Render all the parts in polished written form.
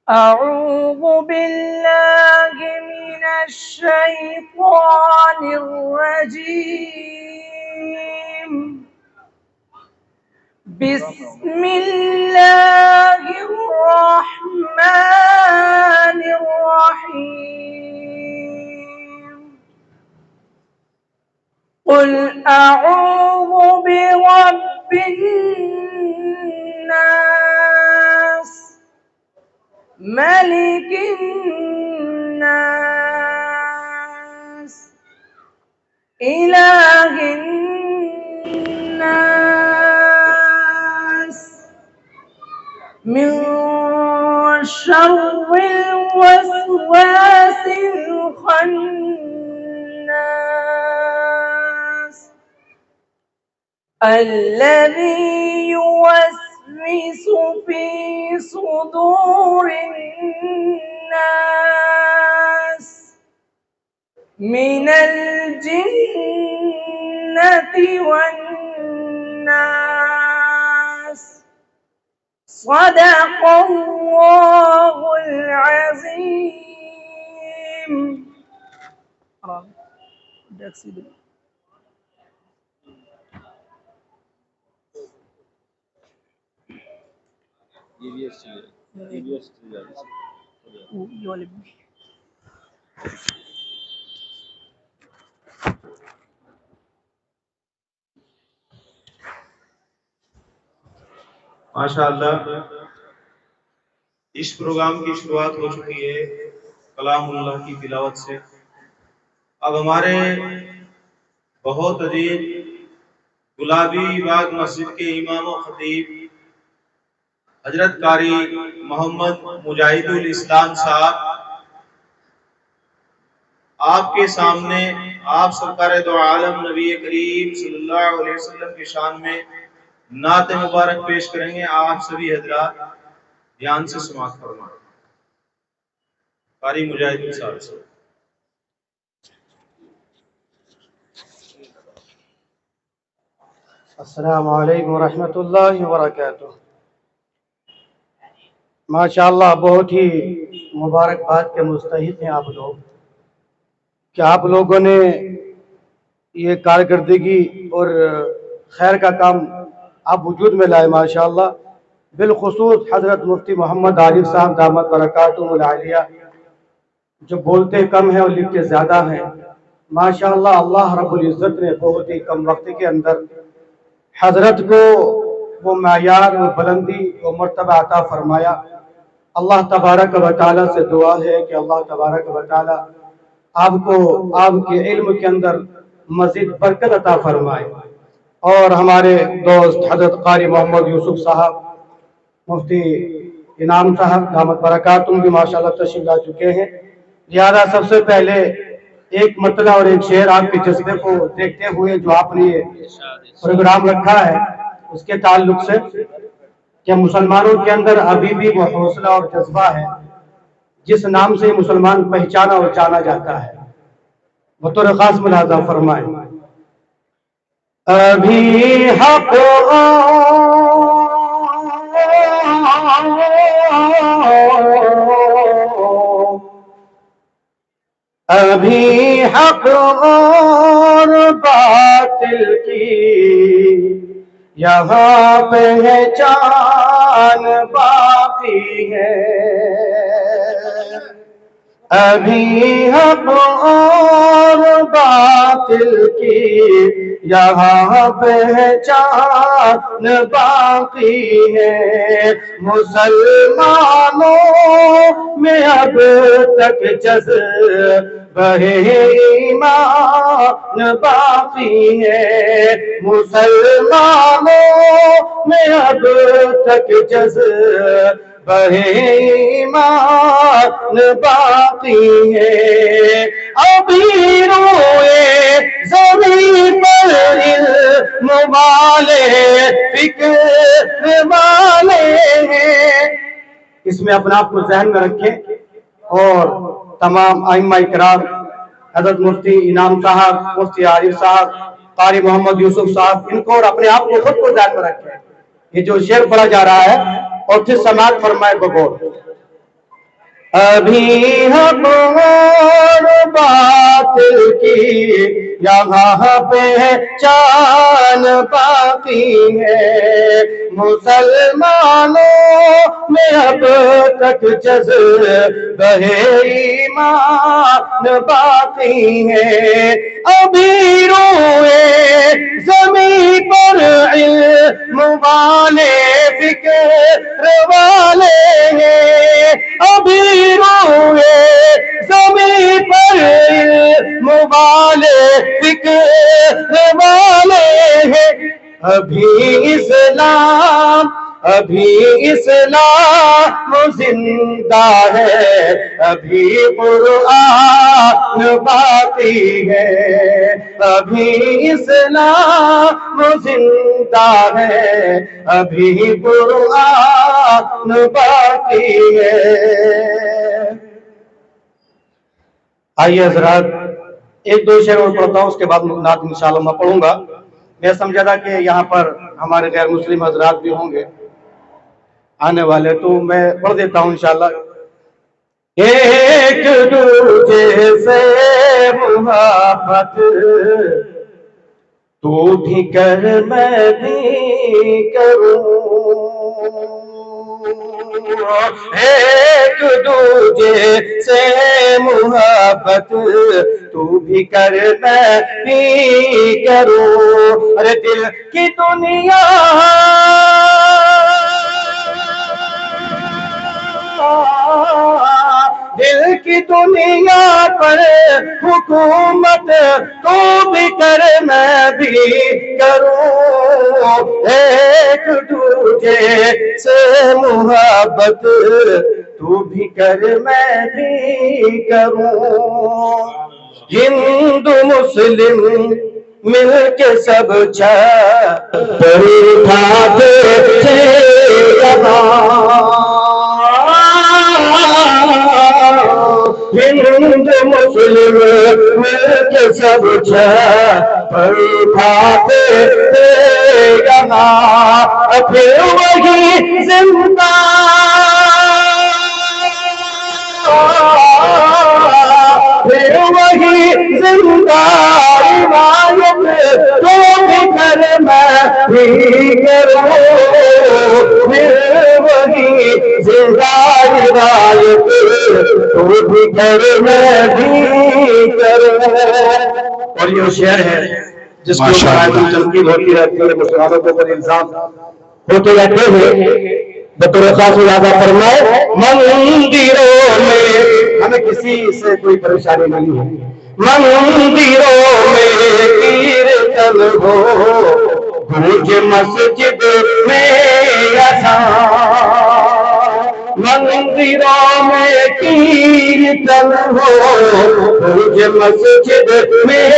أعوذ بالله من الشيطان الرجيم. بسم الله الرحمن الرحيم. قل أعوذ برب الناس ملك الناس إله الناس من شر الوسواس الخناس الذي يوسوس في صدور الناس من الجنة والناس. صدق الله العظيم. ماشاء اللہ اس پروگرام کی شروعات ہو چکی ہے کلام اللہ کی تلاوت سے. اب ہمارے بہت عزیز گلابی باغ مسجد کے امام و خطیب حضرت قاری محمد مجاہد الاسلام صاحب آپ کے سامنے آپ سرکار دو عالم نبی کریم صلی اللہ علیہ وسلم کی شان میں نعت مبارک پیش کریں گے. آپ سبھی حضرات دھیان سے سماعت فرمائیں. قاری مجاہد صاحب سے. السلام علیکم ورحمۃ اللہ وبرکاتہ. ماشاءاللہ بہت ہی مبارکباد کے مستحق ہیں آپ لوگ کہ آپ لوگوں نے یہ کارکردگی اور خیر کا کام آپ وجود میں لائے. ماشاءاللہ بالخصوص حضرت مفتی محمد عارف صاحب دامت برکاتہم العالیہ جو بولتے کم ہیں اور لکھتے زیادہ ہیں. ماشاءاللہ اللہ رب العزت نے بہت ہی کم وقت کے اندر حضرت کو وہ معیار و بلندی و مرتبہ عطا فرمایا. اللہ تبارک و تعالیٰ سے دعا ہے کہ اللہ تبارک و تعالیٰ آپ کو آپ کے علم کے اندر مزید برکت عطا فرمائے. اور ہمارے دوست حضرت قاری محمد یوسف صاحب مفتی انعام صاحب دامت برکاتہم بھی ماشاءاللہ تشریف لا چکے ہیں. لہذا سب سے پہلے ایک مطلع اور ایک شعر آپ کے جذبے کو دیکھتے ہوئے جو آپ نے یہ پروگرام رکھا ہے اس کے تعلق سے کہ مسلمانوں کے اندر ابھی بھی وہ حوصلہ اور جذبہ ہے جس نام سے مسلمان پہچانا اور جانا جاتا ہے. بطور خاص ملاحظہ فرمائیں. ابھی حق ابھی حق اور باطل کی یہاں پہچان باقی ہے. ابھی حق اور باطل کی یہاں پہچان باقی ہے. مسلمانوں میں اب تک جذبہ ایمان باقی ہے. مسلمانوں میں اب تک جذبہ ایمان باقی ہے. ابھی روئے زمین پر علم والے فکر والے ہیں. اس میں اپنے آپ کو ذہن میں رکھیں اور تمام ائمہ کرام حضرت مفتی انعام صاحب مفتی عارف صاحب قاری محمد یوسف صاحب ان کو اور اپنے آپ کو خود کو ذہن میں رکھیں. یہ جو شعر پڑھا جا رہا ہے اور پھر سماعت فرمائے بغور. ابھی حق اور باطل کی یہاں پہچان باقی ہے، مسلمانوں میں اب تک جذبہ ایمان باقی ہے، ابھی روئے زمین پر علم والے فکر والے ہیں، ابھی روئے زمین پر علم والے فکر والے ہیں، ابھی اسلام زندہ ہے، ابھی قرآن باقی ہے، ابھی اسلام زندہ ہے، ابھی قرآن باقی ہے۔ آئیے حضرات ایک دو شعر اور پڑھتا ہوں، اس کے بعد نعت انشاءاللہ میں پڑھوں گا۔ میں سمجھا تھا کہ یہاں پر ہمارے غیر مسلم حضرات بھی ہوں گے آنے والے، تو میں پڑھ دیتا ہوں انشاءاللہ۔ ایک دوجے سے محبت تو بھی کر میں بھی کروں، ایک دوجے سے محبت تو بھی کر میں بھی کروں، ارے دل کی دنیا دل کی دنیا پر حکومت تو بھی کر میں بھی کروں، ایک دوجے سے محبت تو بھی کر میں بھی کروں، ہندو مسلم مل کے سب چھت پر اٹھاتے تھے ہند مسلم مل کے سب چھت پر اٹھاتے تھے یہاں، پھر وہی زندہ پھر وہی زندہ روایت تو بھی کر میں بھی کروں، پھر وہی زندہ روایت تو بھی کر میں بھی کروں۔ اور یہ شعر ہے جس کے اوپر تنقید ہوتی رہتی ہے، مسلمانوں کے اوپر الزام ہوتے رہتے ہیں، بطور خاص یادہ فرمائے مندروں میں ہمیں کسی سے کوئی پریشانی نہیں ہے، مندروں میں کیرتن ہو گونج مسجد میں اذان، مندروں میں کیرتن ہو گونج مسجد میں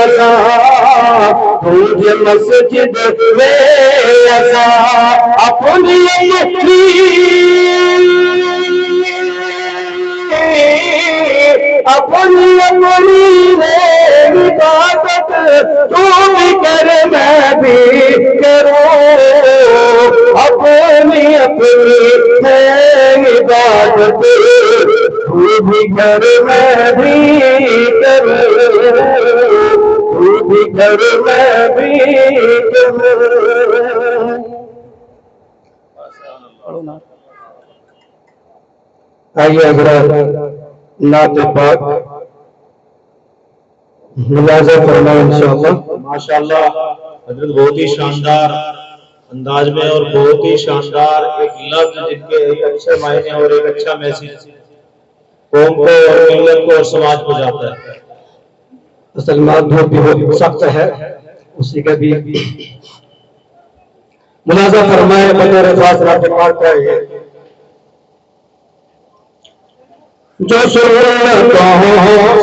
اذان، گونج مسجد میں اذان، اپنی اپنی عبادت تو بھی کر میں بھی کروں، اپنی عبادت تو بھی کر میں بھی کروں، تو بھی کر میں بھی کروں۔ آئیے حضرات نعت پاک ملاحظہ فرمائیں انشاءاللہ۔ ماشاءاللہ حضرت بہت ہی شاندار انداز میں اور بہت ہی شاندار ایک لفظ جن کے ایک اچھے معنی اور ایک اچھا میسج قوم کو اور ملت کو اور سماج کو جاتا ہے۔ مسلمان بہت سخت ہے، اسی کا بھی ملاحظہ فرمائے بطور خاص نعت پاک کا ہے۔ جو سنتوں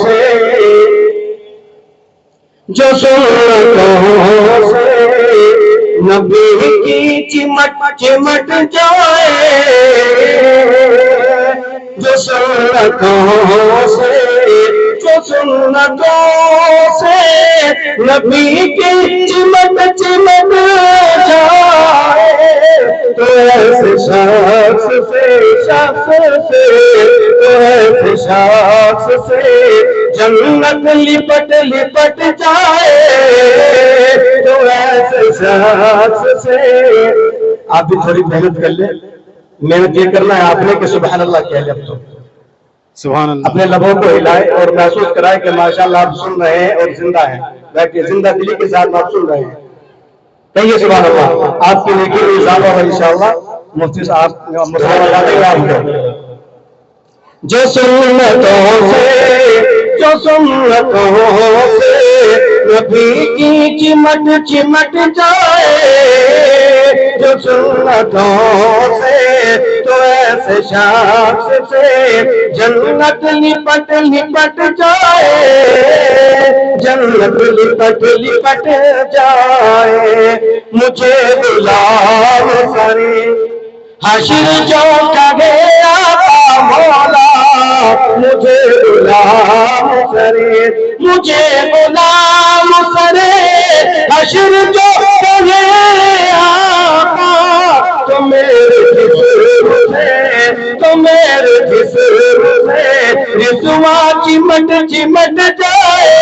سے نبی کی چمٹ چمٹ جائے، جو سنتوں سے نبی کی چمٹ چمٹ جائے، تو ایسے شخص سے ایسے شخص سے جنت لپٹ لپٹ جائے، جو ایسے شخص سے. آپ بھی تھوڑی محنت کر لیں. محنت یہ کرنا ہے آپ نے کہ سبحان اللہ کہہ لیں. اب تو سبحان اللہ. اپنے لبوں کو ہلائے اور محسوس کرائے کہ ماشاءاللہ آپ سن رہے ہیں اور زندہ ہیں. بیٹھے زندہ دلی کے ساتھ آپ سن رہے ہیں. کہیے سبحان اللہ. آپ کی نیکی میں اضافہ ہوگا انشاءاللہ. مفتی صاحب مسلم اللہ دیں گے آپ کو. جو سنتوں سے نبی کی چمٹ چمٹ جائے، جو سنتوں سے تو ایسے شخص سے جنت لپٹ لپٹ جائے، جنت لپٹ لپٹ جائے. مجھے غلام کرے حشر جو کہے آقا مولا، مجھے غلام کرے، مجھے غلام کرے حشر جو کہے آقا. تو میرے جسم سے رضوا چمٹ چمٹ جائے،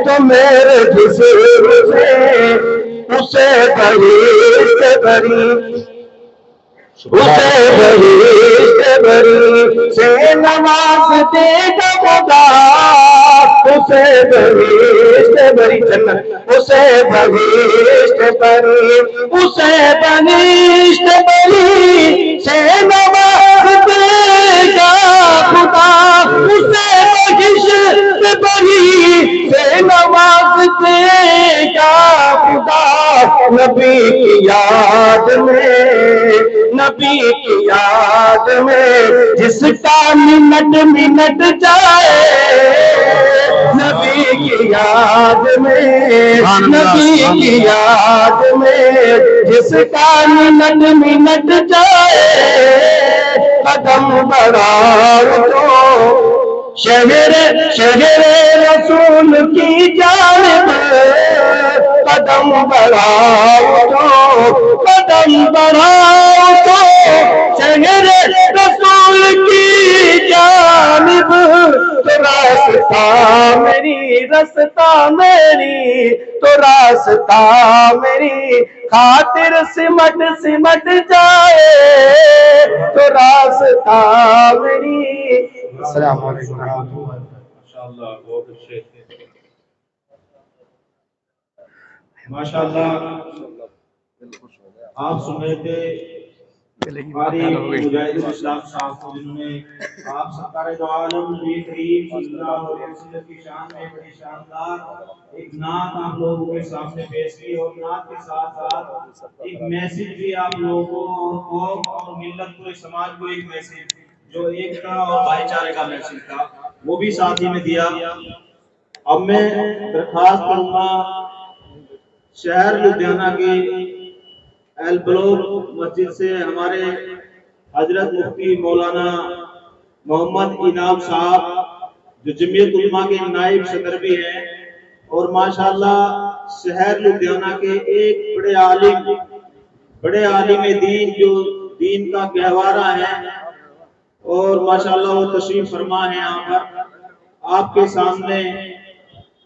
تو میرے جسم سے اسے بہشت بری سے نواز دے گا خدا. اسے بہشت بری جنت، اسے بہشت بری سے نواز دے گا خدا. اسے بہشت بری سے نواز دے گا خدا. نبی کی یاد میں جس کا منٹ منٹ جائے، نبی کی یاد میں جس کا منٹ منٹ جائے. قدم بڑھاؤ تو شہر رسول کی جانب، قدم بڑھاؤ تو شہر رسول کی جانب. تو راستہ میری خاطر سمٹ سمٹ جائے، تو راستہ میری. السلام علیکم. ماشاءاللہ بہت اچھے. ماشاءاللہ آپ سن رہے تھے ہماری مجاہد اسلام صاحب کو، جنہوں نے آپ سرکار دو عالم نبی کریم صلی اللہ علیہ وسلم کی شان میں بڑی شاندار ایک نعت آپ لوگوں کے سامنے پیش کی، اور نعت کے ساتھ ساتھ ایک میسج بھی آپ لوگوں کو اور قوم اور ملت کو، سماج کو ایک میسج جو ایکتا اور بھائی چارے کا میسج تھا وہ بھی ساتھ ہی میں دیا. اب میں درخواست کروں گا شہر لدھیانہ کی ایل بلوک مسجد سے ہمارے حضرت مفتی مولانا محمد انعام صاحب، جو جمعیت علماء کے نائب صدر بھی ہیں اور ماشاءاللہ شہر لدھیانہ کے ایک بڑے عالم دین، جو دین کا گہوارہ ہے، اور ماشاءاللہ وہ تشریف فرما ہے یہاں پر. آپ کے سامنے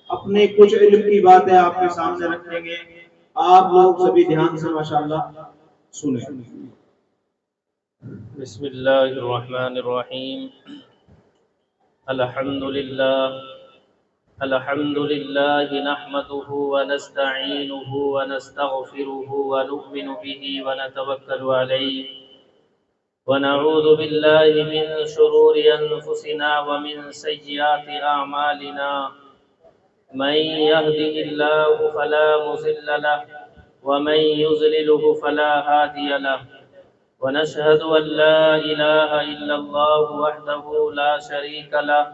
اپنے کچھ علم کی باتیں آپ کے سامنے رکھیں گے. آپ لوگ سبھی دھیان سے ماشاءاللہ سنیں. بسم اللہ الرحمن الرحیم. الحمد للہ نحمده ونستعینه ونستغفره ونؤمن به ونتوکل علیہ ونعوذ باللہ من شرور انفسنا ومن سیئات اعمالنا. من يهده الله فلا مضل له ومن يضلله فلا هادي له. ونشهد أن لا إله إلا الله وحده لا شريك له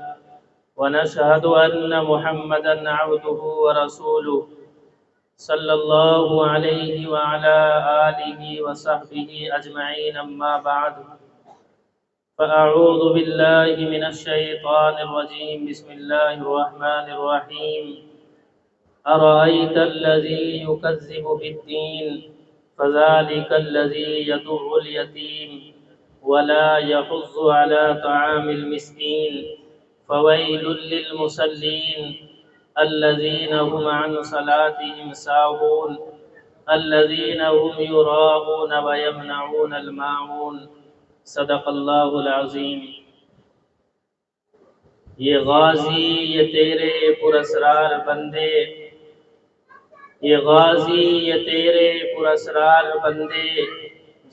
ونشهد أن محمدا عبده ورسوله صلى الله عليه وعلى آله وصحبه أجمعين. أما بعد فأعوذ بالله من الشيطان الرجيم. بسم الله الرحمن الرحيم. أرأيت الذي يكذب بالدين فذلك الذي يدع اليتيم ولا يحض على طعام المسكين فويل للمصلين الذين هم عن صلاتهم ساهون الذين هم يراءون ويمنعون الماعون صدق اللہ العظیم۔ یہ غازی، یہ تیرے پراسرار بندے، یہ غازی، یہ تیرے پراسرار بندے،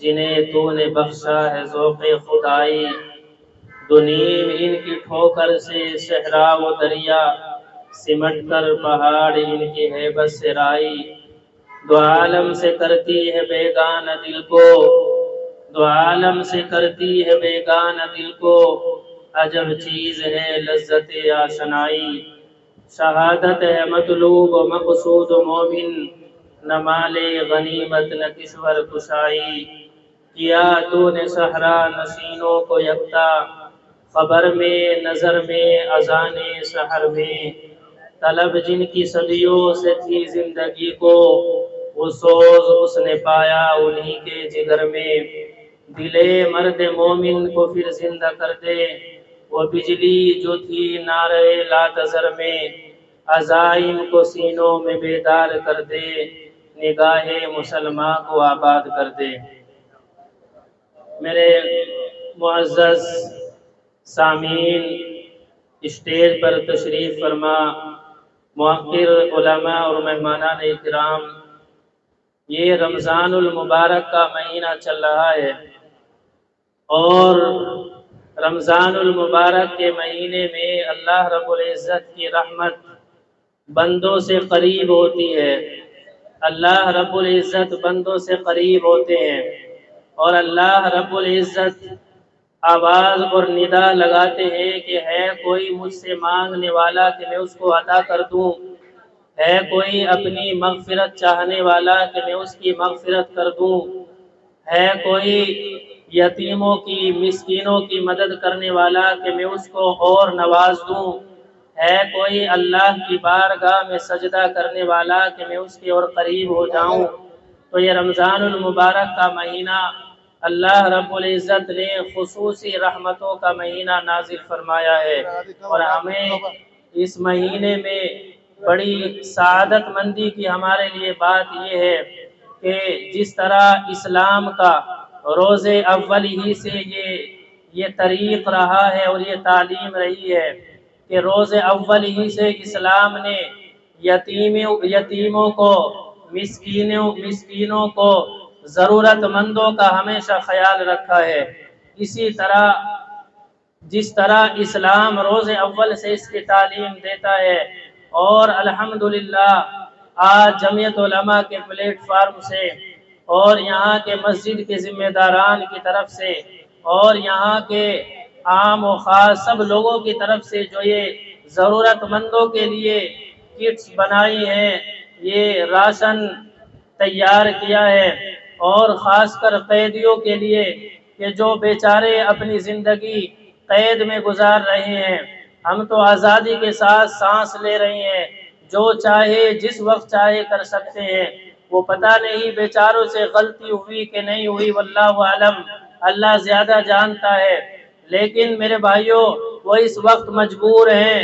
جنہیں تو نے بخشا ہے ذوق خدائی، دنیم ان کی ٹھوکر سے صحرا و دریا، سمٹ کر پہاڑ ان کی ہیبت سے رائی، دو عالم سے کرتی ہے بیگانہ دل کو، دو عالم سے کرتی ہے بیگانہ دل کو، عجب چیز ہے لذت آشنائی، شہادت ہے مطلوب و مقصود و مومن، نہ مال غنیمت نہ کشور کشائی، کیا تو نے صحرا نشینوں کو یکتا، خبر میں نظر میں اذان سحر میں، طلب جن کی صدیوں سے تھی زندگی کو، وہ سوز اس نے پایا انہی کے جگر میں، دلے مرد مومن کو پھر زندہ کر دے، وہ بجلی جو تھی نعرہ لاتذر میں، عزائم کو سینوں میں بیدار کر دے، نگاہ مسلمان کو آباد کر دے۔ میرے معزز سامعین، اسٹیج پر تشریف فرما موقر علماء اور مہمانان اکرام، یہ رمضان المبارک کا مہینہ چل رہا ہے، اور رمضان المبارک کے مہینے میں اللہ رب العزت کی رحمت بندوں سے قریب ہوتی ہے، اللہ رب العزت بندوں سے قریب ہوتے ہیں، اور اللہ رب العزت آواز اور ندا لگاتے ہیں کہ ہے کوئی مجھ سے مانگنے والا کہ میں اس کو عطا کر دوں، ہے کوئی اپنی مغفرت چاہنے والا کہ میں اس کی مغفرت کر دوں، ہے کوئی یتیموں کی مسکینوں کی مدد کرنے والا کہ میں اس کو اور نواز دوں، ہے کوئی اللہ کی بارگاہ میں سجدہ کرنے والا کہ میں اس کے اور قریب ہو جاؤں۔ تو یہ رمضان المبارک کا مہینہ اللہ رب العزت نے خصوصی رحمتوں کا مہینہ نازل فرمایا ہے، اور ہمیں اس مہینے میں بڑی سعادت مندی کی ہمارے لیے بات یہ ہے کہ جس طرح اسلام کا روز اول ہی سے یہ طریق رہا ہے اور یہ تعلیم رہی ہے کہ روز اول ہی سے اسلام نے یتیموں کو، مسکینوں کو، ضرورت مندوں کا ہمیشہ خیال رکھا ہے، اسی طرح جس طرح اسلام روز اول سے اس کی تعلیم دیتا ہے، اور الحمدللہ آج جمعیت علماء کے پلیٹ فارم سے اور یہاں کے مسجد کے ذمہ داران کی طرف سے اور یہاں کے عام و خاص سب لوگوں کی طرف سے جو یہ ضرورت مندوں کے لیے کٹس بنائی ہیں، یہ راشن تیار کیا ہے، اور خاص کر قیدیوں کے لیے کہ جو بیچارے اپنی زندگی قید میں گزار رہے ہیں، ہم تو آزادی کے ساتھ سانس لے رہے ہیں، جو چاہے جس وقت چاہے کر سکتے ہیں، وہ پتہ نہیں بیچاروں سے غلطی ہوئی کہ نہیں ہوئی، واللہ عالم، اللہ زیادہ جانتا ہے، لیکن میرے بھائیوں وہ اس وقت مجبور ہیں،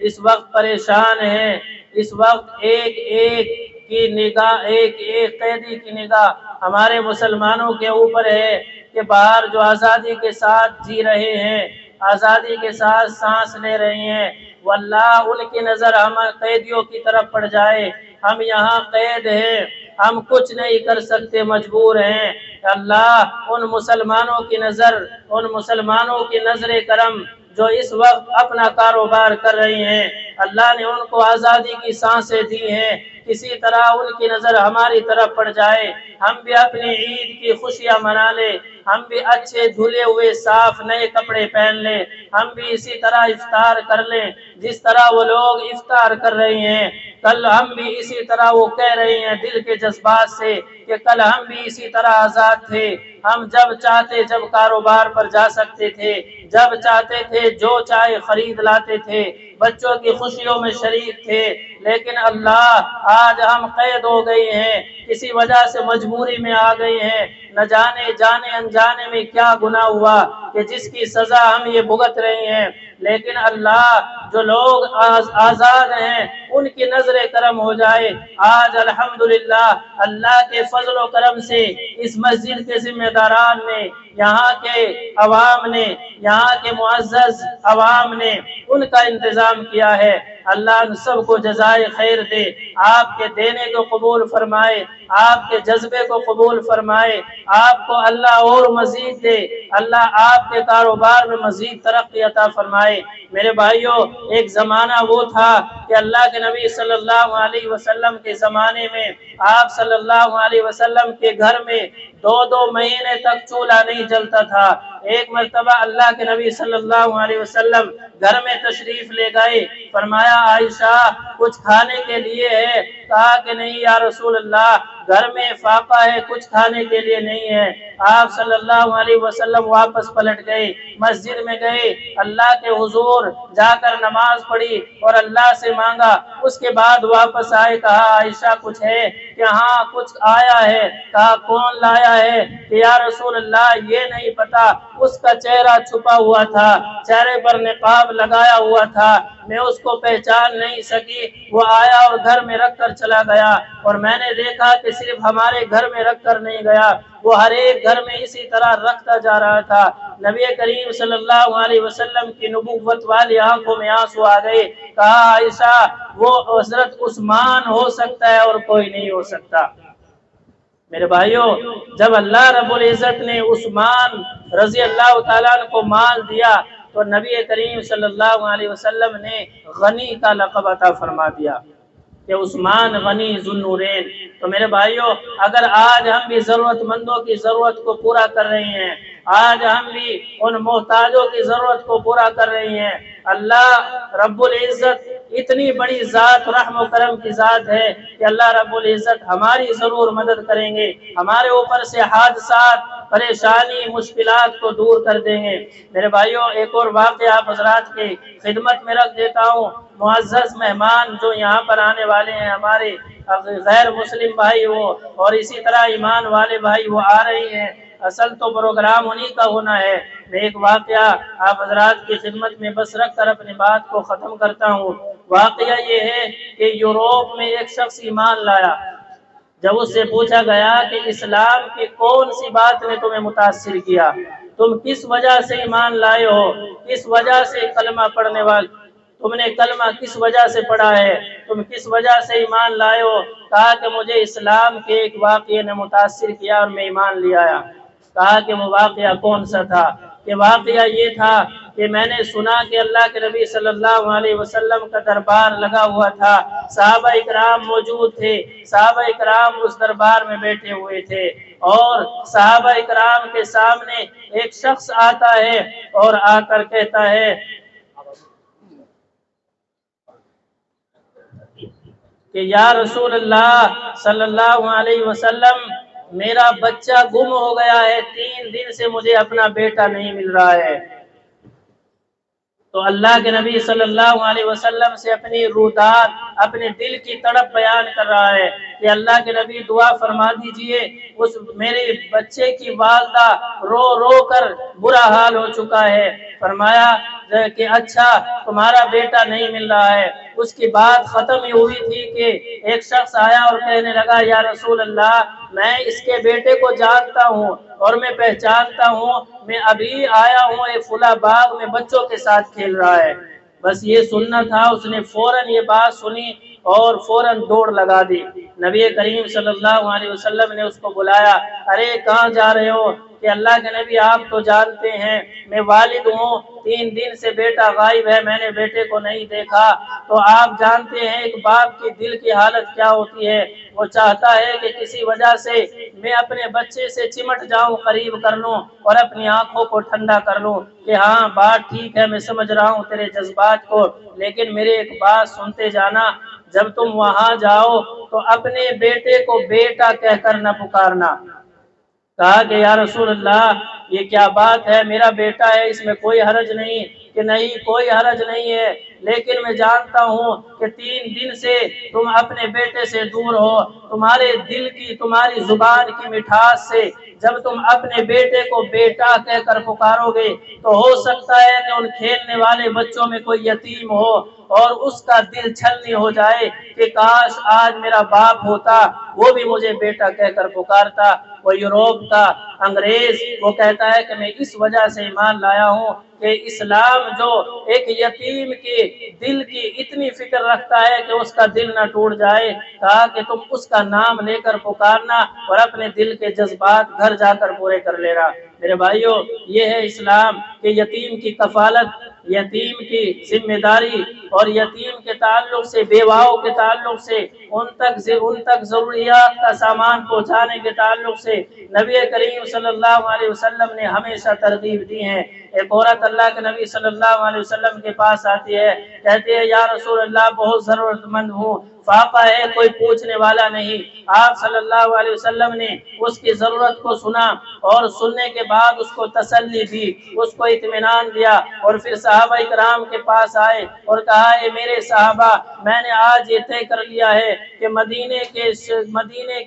اس وقت پریشان ہیں، اس وقت ایک ایک کی نگاہ، ایک ایک قیدی کی نگاہ ہمارے مسلمانوں کے اوپر ہے کہ باہر جو آزادی کے ساتھ جی رہے ہیں، آزادی کے ساتھ سانس لے رہے ہیں، واللہ ان کی نظر ہم قیدیوں کی طرف پڑ جائے، ہم یہاں قید ہیں، ہم کچھ نہیں کر سکتے، مجبور ہیں، اللہ ان مسلمانوں کی نظر، ان مسلمانوں کی نظر کرم جو اس وقت اپنا کاروبار کر رہی ہیں، اللہ نے ان کو آزادی کی سانسیں دی ہیں، کسی طرح ان کی نظر ہماری طرف پڑ جائے، ہم بھی اپنی عید کی خوشیاں منا لیں، ہم بھی اچھے دھلے ہوئے صاف نئے کپڑے پہن لیں، ہم بھی اسی طرح افطار کر لیں جس طرح وہ لوگ افطار کر رہے ہیں، کل ہم بھی اسی طرح وہ کہہ رہے ہیں دل کے جذبات سے کہ کل ہم بھی اسی طرح آزاد تھے، ہم جب چاہتے جب کاروبار پر جا سکتے تھے، جب چاہتے تھے جو چاہے خرید لاتے تھے، بچوں کی خوشیوں میں شریک تھے، لیکن اللہ آج ہم قید ہو گئے ہیں، کسی وجہ سے مجبوری میں آ گئے ہیں، نہ جانے جانے انجانے میں کیا گناہ ہوا کہ جس کی سزا ہم یہ بھگت رہے ہیں۔ لیکن اللہ جو لوگ آزاد ہیں ان کی نظر کرم ہو جائے۔ آج الحمدللہ اللہ کے فضل و کرم سے اس مسجد کے ذمہ داران نے، یہاں کے عوام نے، یہاں کے معزز عوام نے ان کا انتظام کیا ہے۔ اللہ ان سب کو جزائے خیر دے، آپ کے دینے کو قبول فرمائے، آپ کے جذبے کو قبول فرمائے، آپ کو اللہ اور مزید دے، اللہ آپ کے کاروبار میں مزید ترقی عطا فرمائے۔ میرے بھائیوں، ایک زمانہ وہ تھا کہ اللہ کے نبی صلی اللہ علیہ وسلم کے زمانے میں آپ صلی اللہ علیہ وسلم کے گھر میں 2 مہینے تک چولہا نہیں جلتا تھا۔ ایک مرتبہ اللہ کے نبی صلی اللہ علیہ وسلم گھر میں تشریف لے گئے، فرمایا عائشہ کچھ کھانے کے لیے ہے؟ کہا کہ نہیں یا رسول اللہ، گھر میں فاقہ ہے، کچھ کھانے کے لیے نہیں ہے۔ آپ صلی اللہ علیہ وسلم واپس پلٹ گئے، مسجد میں گئے، اللہ کے حضور جا کر نماز پڑھی اور اللہ سے مانگا، اس کے بعد واپس آئے، کہا عائشہ کچھ ہے کہ ہاں کچھ آیا ہے؟ کہا کون لایا ہے؟ کہ یا رسول اللہ یہ نہیں پتا، اس کا چہرہ چھپا ہوا تھا، چہرے پر نقاب لگایا ہوا تھا، میں اس کو پہچان نہیں سکی، وہ آیا اور گھر میں رکھ کر چلا گیا، اور میں نے دیکھا کہ صرف ہمارے گھر میں رکھ کر نہیں گیا، وہ ہر ایک گھر میں اسی طرح رکھتا جا رہا تھا۔ نبی کریم صلی اللہ علیہ وسلم کی نبوت والی آنکھوں میں آنسو آ گئے، کہا عائشہ وہ حضرت عثمان ہو سکتا ہے اور کوئی نہیں ہو سکتا۔ میرے بھائیوں، جب اللہ رب العزت نے عثمان رضی اللہ تعالیٰ عنہ کو مال دیا تو نبی کریم صلی اللہ علیہ وسلم نے غنی کا لقب عطا فرما دیا کہ عثمان غنی ذو النورین۔ تو میرے بھائیوں، اگر آج ہم بھی ضرورت مندوں کی ضرورت کو پورا کر رہے ہیں، آج ہم بھی ان محتاجوں کی ضرورت کو پورا کر رہے ہیں، اللہ رب العزت اتنی بڑی ذات رحم و کرم کی ذات ہے کہ اللہ رب العزت ہماری ضرور مدد کریں گے، ہمارے اوپر سے حادثات، پریشانی، مشکلات کو دور کر دیں گے۔ میرے بھائیوں، ایک اور واقعہ آپ حضرات کی خدمت میں رکھ دیتا ہوں۔ معزز مہمان جو یہاں پر آنے والے ہیں، ہمارے غیر مسلم بھائی وہ، اور اسی طرح ایمان والے بھائی وہ آ رہے ہیں، اصل تو پروگرام انہی کا ہونا ہے۔ میں ایک واقعہ آپ حضرات کی خدمت میں بس رکھ کر اپنی بات کو ختم کرتا ہوں۔ واقعہ یہ ہے کہ یوروپ میں ایک شخص ایمان لایا، جب اس سے پوچھا گیا کہ اسلام کی کون سی بات نے تمہیں متاثر کیا، تم کس وجہ سے ایمان لائے ہو، کس وجہ سے کلمہ پڑھنے والے، تم نے کلمہ کس وجہ سے پڑھا ہے، تم کس وجہ سے ایمان لائے ہو؟ کہا کہ مجھے اسلام کے ایک واقعے نے متاثر کیا اور میں ایمان لے آیا۔ کہا کہ وہ واقعہ کون سا تھا؟ کہ واقعہ یہ تھا کہ میں نے سنا کہ اللہ کے نبی صلی اللہ علیہ وسلم کا دربار لگا ہوا تھا، صحابہ اکرام موجود تھے، صحابہ اکرام اس دربار میں بیٹھے ہوئے تھے، اور صحابہ اکرام کے سامنے ایک شخص آتا ہے اور آ کر کہتا ہے کہ یا رسول اللہ صلی اللہ علیہ وسلم، میرا بچہ گم ہو گیا ہے، 3 دن سے مجھے اپنا بیٹا نہیں مل رہا ہے۔ تو اللہ کے نبی صلی اللہ علیہ وسلم سے اپنی رودات، اپنے دل کی تڑپ بیان کر رہا ہے کہ اللہ کے نبی دعا فرما دیجئے، اس میرے بچے کی والدہ رو رو کر برا حال ہو چکا ہے۔ فرمایا کہ اچھا تمہارا بیٹا نہیں مل رہا ہے۔ اس کی بات ختم ہی ہوئی تھی کہ ایک شخص آیا اور کہنے لگا یا رسول اللہ، میں اس کے بیٹے کو جانتا ہوں اور میں پہچانتا ہوں، میں ابھی آیا ہوں، ایک فلاں باغ میں بچوں کے ساتھ کھیل رہا ہے۔ بس یہ سننا تھا، اس نے فوراً یہ بات سنی اور فوراً دوڑ لگا دی۔ نبی کریم صلی اللہ علیہ وسلم نے اس کو بلایا، ارے کہاں جا رہے ہو؟ کہ اللہ کے نبی آپ تو جانتے ہیں میں والد ہوں، 3 دن سے بیٹا غائب ہے، میں نے بیٹے کو نہیں دیکھا۔ تو آپ جانتے ہیں ایک باپ کی دل کی حالت کیا ہوتی ہے، وہ چاہتا ہے کہ کسی وجہ سے میں اپنے بچے سے چمٹ جاؤں، قریب کر لوں اور اپنی آنکھوں کو ٹھنڈا کر لوں کہ ہاں بات ٹھیک ہے، میں سمجھ رہا ہوں تیرے جذبات کو، لیکن میرے ایک بات سنتے جانا، جب تم وہاں جاؤ تو اپنے بیٹے کو بیٹا کہہ کر نہ پکارنا، کہا کہ یا رسول اللہ یہ کیا بات ہے، میرا بیٹا ہے، اس میں کوئی حرج نہیں، کہ نہیں کوئی حرج نہیں ہے، لیکن میں جانتا ہوں کہ 3 دن سے تم اپنے بیٹے سے دور ہو، تمہارے دل کی، تمہاری زبان کی مٹھاس سے جب تم اپنے بیٹے کو بیٹا کہہ کر پکارو گے تو ہو سکتا ہے کہ ان کھیلنے والے بچوں میں کوئی یتیم ہو اور اس کا دل چھلنی ہو جائے کہ کاش آج میرا باپ ہوتا، وہ بھی مجھے بیٹا کہہ کر پکارتا۔ وہ یوروپ کا انگریز وہ کہتا ہے کہ میں اس وجہ سے ایمان لایا ہوں کہ اسلام جو ایک یتیم کے دل کی اتنی فکر رکھتا ہے کہ اس کا دل نہ ٹوٹ جائے، کہا کہ تم اس کا نام لے کر پکارنا اور اپنے دل کے جذبات گھر جا کر پورے کر لینا۔ میرے بھائیوں، یہ ہے اسلام کہ یتیم کی کفالت، یتیم کی ذمہ داری اور یتیم کے تعلق سے، بیواؤں کے تعلق سے، ان تک ضروریات کا سامان پہنچانے کے تعلق سے نبی کریم صلی اللہ علیہ وسلم نے ہمیشہ ترغیب دی ہے۔ ایک عورت اللہ کے نبی صلی اللہ علیہ وسلم کے پاس آتی ہے، کہتی ہے یا رسول اللہ بہت ضرورت مند ہوں، فاقہ ہے، کوئی پوچھنے والا نہیں۔ آپ صلی اللہ علیہ وسلم نے اس کی ضرورت کو سنا اور سننے کے بعد اس کو تسلی دی، اس کو اطمینان دیا، اور پھر صحابہ کرام کے پاس آئے اور کہا اے میرے صحابہ، میں نے آج یہ طے کر لیا ہے کہ مدینے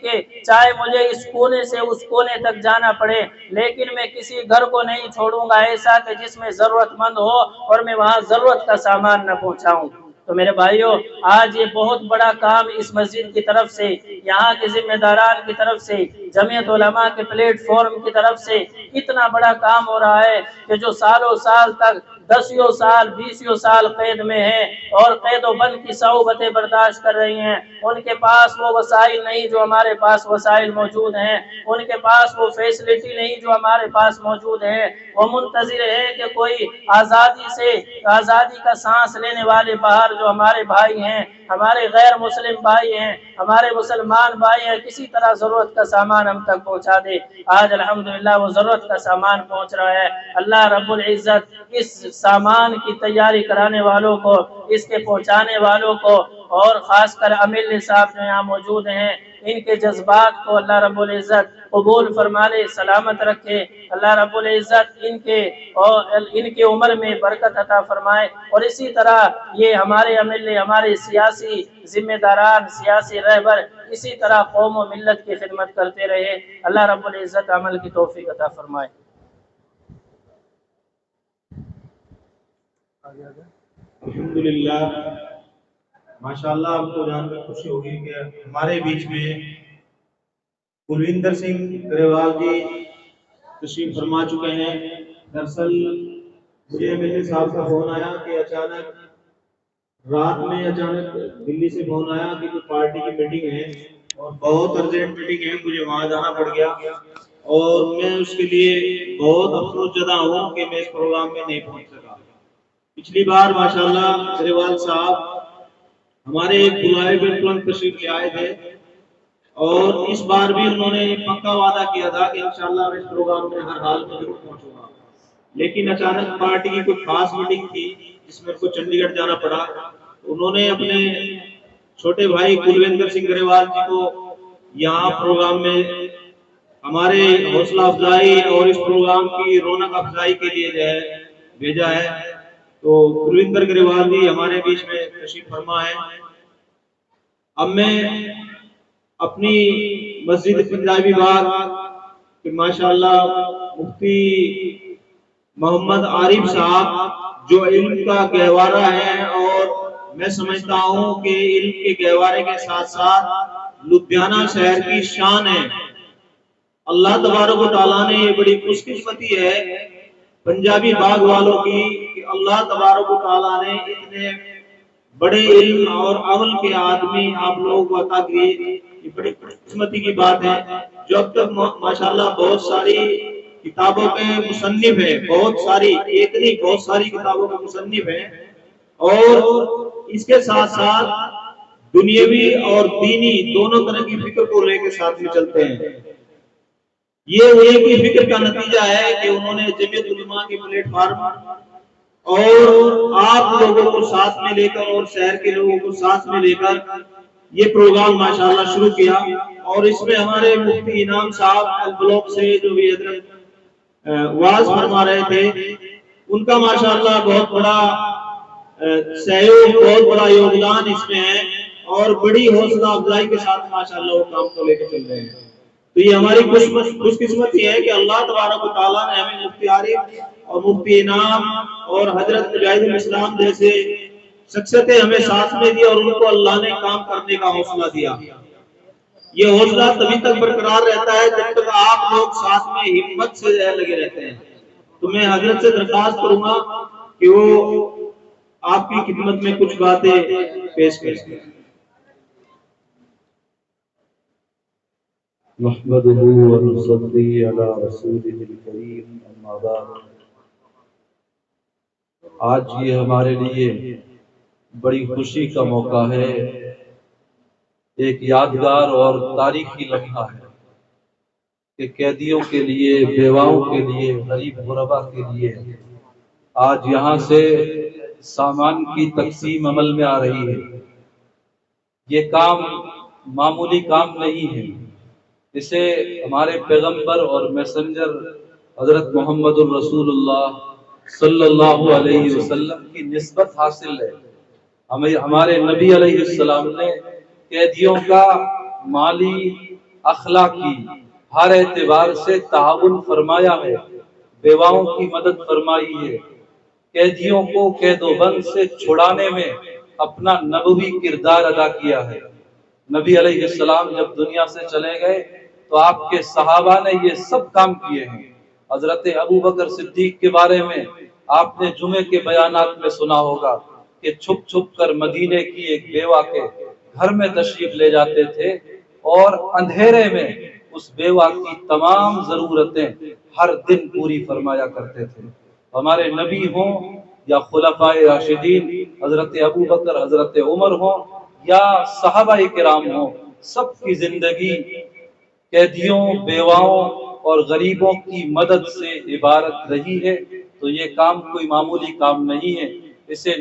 کے چاہے مجھے اس کونے سے اس کونے تک جانا پڑے، لیکن میں کسی گھر کو نہیں چھوڑوں گا ایسا کہ جس میں ضرورت مند ہو اور میں وہاں ضرورت کا سامان نہ پہنچاؤں۔ تو میرے بھائیوں، آج یہ بہت بڑا کام اس مسجد کی طرف سے، یہاں کے ذمہ داران کی طرف سے، جمعیت علماء کے پلیٹ فارم کی طرف سے اتنا بڑا کام ہو رہا ہے کہ جو سالوں سال تک 10 سال 20 سال قید میں ہیں اور قید و بند کی صعوبتیں برداشت کر رہی ہیں، ان کے پاس وہ وسائل نہیں جو ہمارے پاس وسائل موجود ہیں، ان کے پاس وہ فیسلٹی نہیں جو ہمارے پاس موجود ہے، وہ منتظر ہے کہ کوئی آزادی کا سانس لینے والے باہر جو ہمارے بھائی ہیں، ہمارے غیر مسلم بھائی ہیں، ہمارے مسلمان بھائی ہیں، کسی طرح ضرورت کا سامان ہم تک پہنچا دے۔ آج الحمدللہ وہ ضرورت کا سامان پہنچ رہا ہے۔ اللہ رب العزت اس سامان کی تیاری کرانے والوں کو، اس کے پہنچانے والوں کو، اور خاص کر امیر صاحب جو یہاں موجود ہیں، ان کے جذبات کو اللہ رب العزت قبول فرما لے، سلامت رکھے۔ اللہ رب العزت ان کے عمر میں برکت عطا فرمائے، اور اسی طرح یہ ہمارے عمل، ہمارے سیاسی ذمہ داران، سیاسی رہبر اسی طرح قوم و ملت کی خدمت کرتے رہے۔ اللہ رب العزت عمل کی توفیق عطا فرمائے۔ الحمدللہ، ماشاءاللہ، آپ کو جان کر خوشی ہوگی کہ ہمارے بیچ میں کلوندر سنگھ گریوال جی تشریف فرما چکے ہیں۔ دراصل مجھے ایم صاحب کا فون آیا کہ رات میں اچانک دلی سے فون آیا کہ کوئی پارٹی کی میٹنگ ہے اور بہت ارجنٹ میٹنگ ہے، مجھے وہاں جانا پڑ گیا، اور میں اس کے لیے بہت افسوس زدہ ہوں کہ میں اس پروگرام میں نہیں پہنچ سکا۔ پچھلی بار ماشاءاللہ گریوال صاحب ہمارے ایک بلائے پہ ترنت تشریف لے آئے تھے، اور اس بار بھی انہوں نے پکا وعدہ کیا تھا کہ انشاءاللہ میں اس پروگرام میں ہر حال میں ضرور پہنچوں گا، لیکن اچانک پارٹی کی کوئی خاص میٹنگ تھی جس میں ان کو چنڈی گڑھ جانا پڑا۔ انہوں نے اپنے چھوٹے بھائی کلوندر سنگھ گریوال جی کو یہاں پروگرام میں ہمارے حوصلہ افزائی اور اس پروگرام کی رونق افزائی کے لیے جو ہے بھیجا ہے۔ تو کلوندر گریوال جی ہمارے بیچ میں تشریف فرما ہے۔ اب میں اپنی مسجد پنجابی باغ کہ ماشاءاللہ مفتی محمد عارف صاحب جو علم کا گہوارہ ہے، اور میں سمجھتا ہوں کہ علم کے گہوارے کے ساتھ ساتھ لدھیانہ شہر کی شان ہے۔ اللہ تبارک و تعالیٰ نے یہ بڑی خوش قسمتی ہے پنجابی باغ والوں کی کہ اللہ تبارک و تعالیٰ نے اتنے بڑے علم اور عمل کے آدمی آپ لوگوں کو عطا کیے۔ یہ بڑی قسمتی کی بات ہے جو اب تک ماشاءاللہ بہت ساری کتابوں کے مصنف ہیں، بہت ساری، ایک نہیں بہت ساری کتابوں کے مصنف ہیں، اور اس کے ساتھ ساتھ دنیاوی اور دینی دونوں طرح کی فکر کو لے کے ساتھ میں چلتے ہیں۔ یہ ایک ہی فکر کا نتیجہ ہے کہ انہوں نے جمعیت علماء کے پلیٹ فارم اور آپ لوگوں کو ساتھ میں لے کر اور شہر کے لوگوں کو ساتھ میں لے کر یہ پروگرام ماشاءاللہ شروع کیا، اور اس میں ہمارے مفتی انعام صاحب البلوک سے جو بھی حضرت واعظ فرما رہے تھے، ان کا ماشاءاللہ بہت بڑا سہیوگ، بہت بڑا یوگدان اس میں ہے، اور بڑی حوصلہ افزائی کے ساتھ ماشاءاللہ وہ کام کو لے کے چل رہے ہیں۔ تو یہ ہماری خوش قسمتی ہے کہ اللہ تبارک و تعالیٰ نے ہمیں مفتی عارف اور مفتی انعام اور حضرت مجاہد الاسلام جیسے شخصیتیں ہمیں ساتھ میں دی، اور ان کو اللہ نے کام کرنے کا حوصلہ دیا۔ یہ حوصلہ تبھی تک برقرار رہتا ہے جب تک آپ لوگ ساتھ میں ہمت سے لگے رہتے ہیں۔ تو میں حضرت سے درخواست کروں گا کہ وہ آپ کی خدمت میں کچھ باتیں پیش کریں۔ نحمده ونصلي على رسوله الكريم اما بعد۔ آج یہ ہمارے لیے بڑی خوشی کا موقع ہے، ایک یادگار اور تاریخی لمحہ ہے کہ قیدیوں کے لیے، بیواؤں کے لیے، غریب غربا کے لیے آج یہاں سے سامان کی تقسیم عمل میں آ رہی ہے۔ یہ کام معمولی کام نہیں ہے، اسے ہمارے پیغمبر اور میسنجر حضرت محمد الرسول اللہ صلی اللہ علیہ وسلم کی نسبت حاصل ہے۔ ہمارے نبی علیہ السلام نے قیدیوں کا مالی، اخلاقی ہر اعتبار سے تعاون فرمایا ہے، بیواؤں کی مدد فرمائی ہے، قیدیوں کو قید و بند سے چھڑانے میں اپنا نبوی کردار ادا کیا ہے۔ نبی علیہ السلام جب دنیا سے چلے گئے تو آپ کے صحابہ نے یہ سب کام کیے ہیں۔ حضرت ابوبکر صدیق کے بارے میں آپ نے جمعے کے بیانات میں سنا ہوگا کہ چھپ چھپ کر مدینے کی ایک بیوہ کے گھر میں تشریف لے جاتے تھے، اور اندھیرے میں اس بیوہ کی تمام ضرورتیں ہر دن پوری فرمایا کرتے تھے۔ ہمارے نبی ہوں یا خلفائے راشدین حضرت ابوبکر، حضرت عمر ہوں یا صحابہ کرام ہوں، سب کی زندگی قیدیوں، بیواؤں اور غریبوں کی مدد سے عبارت رہی ہے۔ تو یہ کام کوئی معمولی کام نہیں ہے، اسے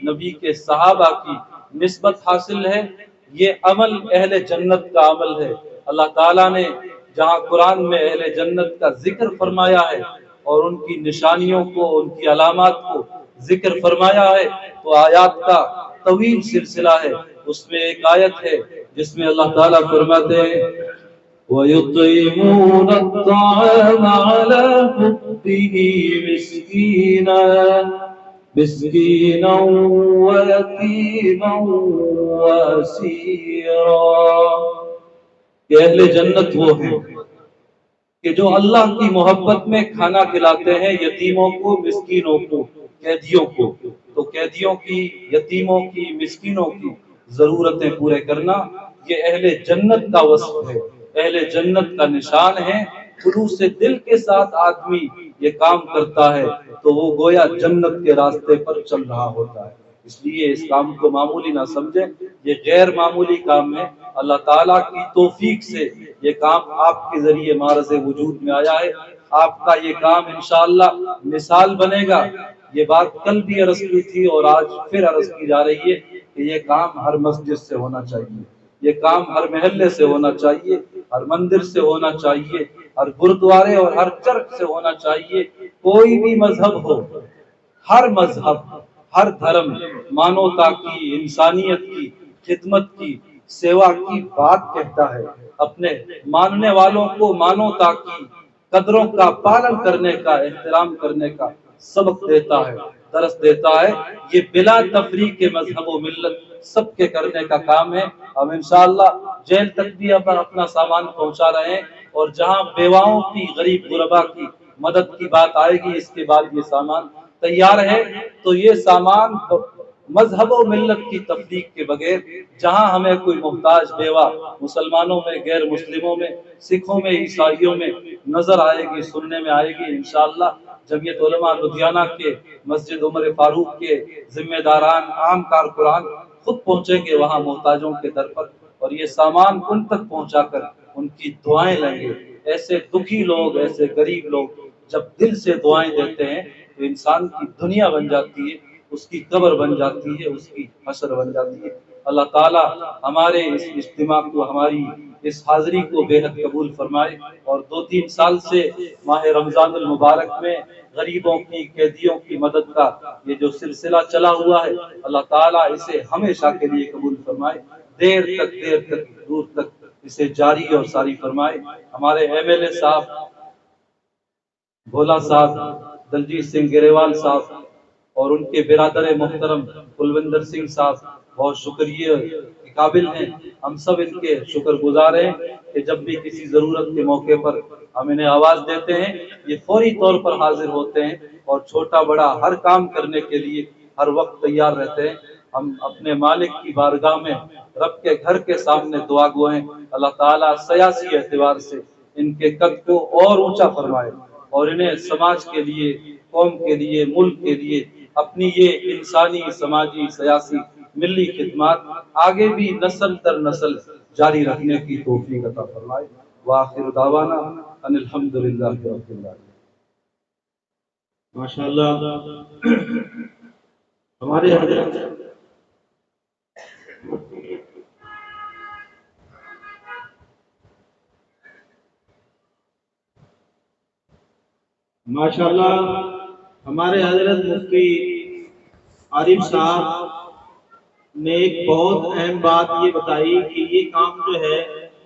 نبی کے صحابہ کی نسبت حاصل ہے۔ یہ عمل اہل جنت کا عمل ہے۔ اللہ تعالیٰ نے جہاں قرآن میں اہل جنت کا ذکر فرمایا ہے اور ان کی نشانیوں کو، ان کی علامات کو ذکر فرمایا ہے، تو آیات کا طویل سلسلہ ہے۔ اس میں ایک آیت ہے جس میں اللہ تعالیٰ فرماتے ہیں وَيُطْعِمُونَ الطَّعَامَ عَلَى حُبِّهِ مِسْكِينًا وَيَتِيمًا وَأَسِيرًا۔ کہ اہل جنت وہ ہیں کہ جو اللہ کی محبت میں کھانا کھلاتے ہیں یتیموں کو، مسکینوں کو، قیدیوں کو۔ تو قیدیوں کی، یتیموں کی، مسکینوں کی ضرورتیں پورے کرنا یہ اہل جنت کا وصف ہے، اہل جنت کا نشان ہے۔ خلوص دل کے ساتھ آدمی یہ کام کرتا ہے تو وہ گویا جنت کے راستے پر چل رہا ہوتا ہے۔ اس لیے اس کام کو معمولی نہ سمجھیں، یہ غیر معمولی کام ہے۔ اللہ تعالیٰ کی توفیق سے یہ کام آپ کے ذریعے معرض وجود میں آیا ہے۔ آپ کا یہ کام انشاءاللہ مثال بنے گا۔ یہ بات کل بھی عرض کی تھی اور آج پھر عرض کی جا رہی ہے کہ یہ کام ہر مسجد سے ہونا چاہیے، یہ کام ہر محلے سے ہونا چاہیے، ہر مندر سے ہونا چاہیے، ہر گردوارے اور ہر چرچ سے ہونا چاہیے۔ کوئی بھی مذہب ہو، ہر مذہب، ہر دھرم مانوتا کی، انسانیت کی، خدمت کی، سیوا کی بات کہتا ہے، اپنے ماننے والوں کو مانوتا کی قدروں کا پالن کرنے کا، احترام کرنے کا سبق دیتا ہے، درس دیتا ہے۔ یہ بلا تفریق کے مذہب و ملت سب کے کرنے کا کام ہے۔ ہم انشاءاللہ جیل تک بھی اپنا سامان پہنچا رہے ہیں، اور جہاں بیواؤں کی، غریب غربا کی مدد کی بات آئے گی اس کے بعد یہ سامان تیار ہے۔ تو یہ سامان مذہب و ملت کی تفریق کے بغیر جہاں ہمیں کوئی محتاج بیوہ مسلمانوں میں، غیر مسلموں میں، سکھوں میں، عیسائیوں میں نظر آئے گی، سننے میں آئے گی، انشاءاللہ جمعیت علماء لدھیانہ کے، مسجد عمر فاروق کے ذمہ داران، عام کارکنان خود پہنچیں گے وہاں محتاجوں کے در پر، اور یہ سامان ان تک پہنچا کر ان کی دعائیں لیں گے۔ ایسے دکھی لوگ، ایسے غریب لوگ جب دل سے دعائیں دیتے ہیں تو انسان کی دنیا بن جاتی ہے، اس کی قبر بن جاتی ہے، اس کی حشر بن جاتی ہے۔ اللہ تعالیٰ ہمارے اس اجتماع کو، ہماری اس حاضری کو بے حد قبول فرمائے، اور 2-3 سال سے ماہ رمضان المبارک میں غریبوں کی، قیدیوں کی مدد کا یہ جو سلسلہ چلا ہوا ہے، اللہ تعالیٰ اسے ہمیشہ کے لیے قبول فرمائے، دیر تک دور تک اسے جاری اور ساری فرمائے۔ ہمارے ایم ایل اے صاحب بھولا صاحب، دلجیت سنگھ گریوال صاحب اور ان کے برادر محترم کلوندر سنگھ صاحب بہت شکریہ کے قابل ہیں۔ ہم سب ان کے شکر گزار ہیں کہ جب بھی کسی ضرورت کے موقع پر ہم انہیں آواز دیتے ہیں، یہ فوری طور پر حاضر ہوتے ہیں اور چھوٹا بڑا ہر کام کرنے کے لیے ہر وقت تیار رہتے ہیں۔ ہم اپنے مالک کی بارگاہ میں رب کے گھر کے سامنے دعا گو ہیں، اللہ تعالیٰ سیاسی اعتبار سے ان کے قد کو اور اونچا فرمائے اور انہیں سماج کے لیے، قوم کے لیے، ملک کے لیے اپنی یہ انسانی، سماجی، سیاسی، ملی خدمات آگے بھی نسل در نسل جاری رکھنے کی توفیق عطا فرمائے۔ وآخر دعوانا ان الحمدللہ رب العالمین۔ ماشاءاللہ ہمارے حضرت ہمارے حضرت مفتی عارف صاحب نے ایک بہت اہم بات یہ بتائی کہ یہ کام جو ہے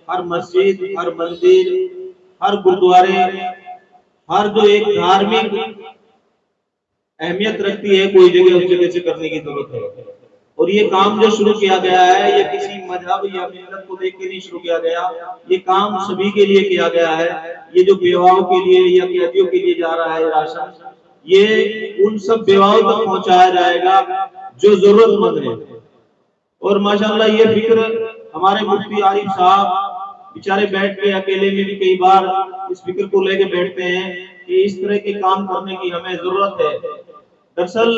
ہر مسجد، ہر مندر، ہر گردوارے، ہر جو ایک دھارمک اہمیت رکھتی ہے کوئی جگہ اس جگہ سے کرنے کی ضرورت ہے، اور یہ کام جو شروع کیا گیا ہے یہ کسی مذہب یا ملت کو دیکھ کے نہیں شروع کیا گیا، یہ کام سبھی کے لیے کیا گیا ہے۔ یہ جو بیواؤں کے لیے یا قیدیوں کے لیے جا رہا ہے راشن، یہ ان سب بیواؤں تک پہنچایا جائے گا جو ضرورت مند ہے۔ اور ماشاءاللہ یہ فکر ہمارے مفتی عارف صاحب بیچارے بیٹھ کے اکیلے میں بھی کئی بار اس فکر کو لے کے بیٹھتے ہیں کہ اس طرح کے کام کرنے کی ہمیں ضرورت ہے۔ دراصل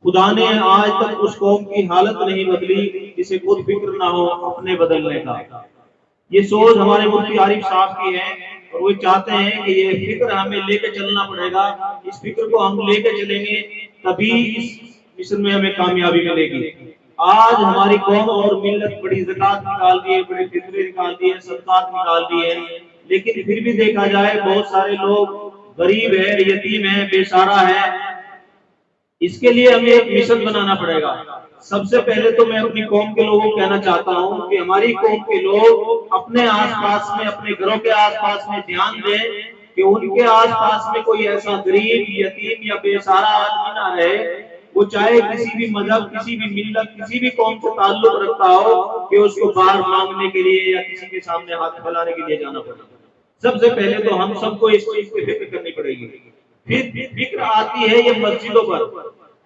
خدا نے آج تک اس قوم کی حالت نہیں بدلی جسے خود فکر نہ ہو اپنے بدلنے کا۔ یہ سوچ ہمارے مفتی عارف صاحب کی ہے، اور وہ چاہتے ہیں کہ یہ فکر ہمیں لے کے چلنا پڑے گا۔ اس فکر کو ہم لے کے چلیں گے تبھی اس مشن میں ہمیں کامیابی ملے گی۔ آج ہماری قوم اور ملت بڑی زکوٰۃ نکال دی ہے، بڑے فطرے نکال دی ہے، صدقات نکال دی ہے، لیکن پھر بھی دیکھا جائے بہت سارے لوگ غریب ہے، یتیم ہے، بے سہارا ہے۔ اس کے لیے ہمیں ایک مشن بنانا پڑے گا۔ سب سے پہلے تو میں اپنی قوم کے لوگوں کو کہنا چاہتا ہوں کہ ہماری قوم کے لوگ اپنے آس پاس میں، اپنے گھروں کے آس پاس میں دھیان دیں کہ ان کے آس پاس میں کوئی ایسا غریب، یتیم یا بے سہارا آدمی نہ رہے، وہ چاہے کسی بھی مذہب، کسی بھی ملت، کسی بھی قوم سے تعلق رکھتا ہو، کہ اس کو باہر مانگنے کے لیے یا کسی کے سامنے ہاتھ پھیلانے کے لیے جانا پڑے گا۔ سب سے پہلے تو ہم سب کو اس چیز کی فکر کرنی پڑے گی۔ پھر فکر آتی ہے یہ مسجدوں پر۔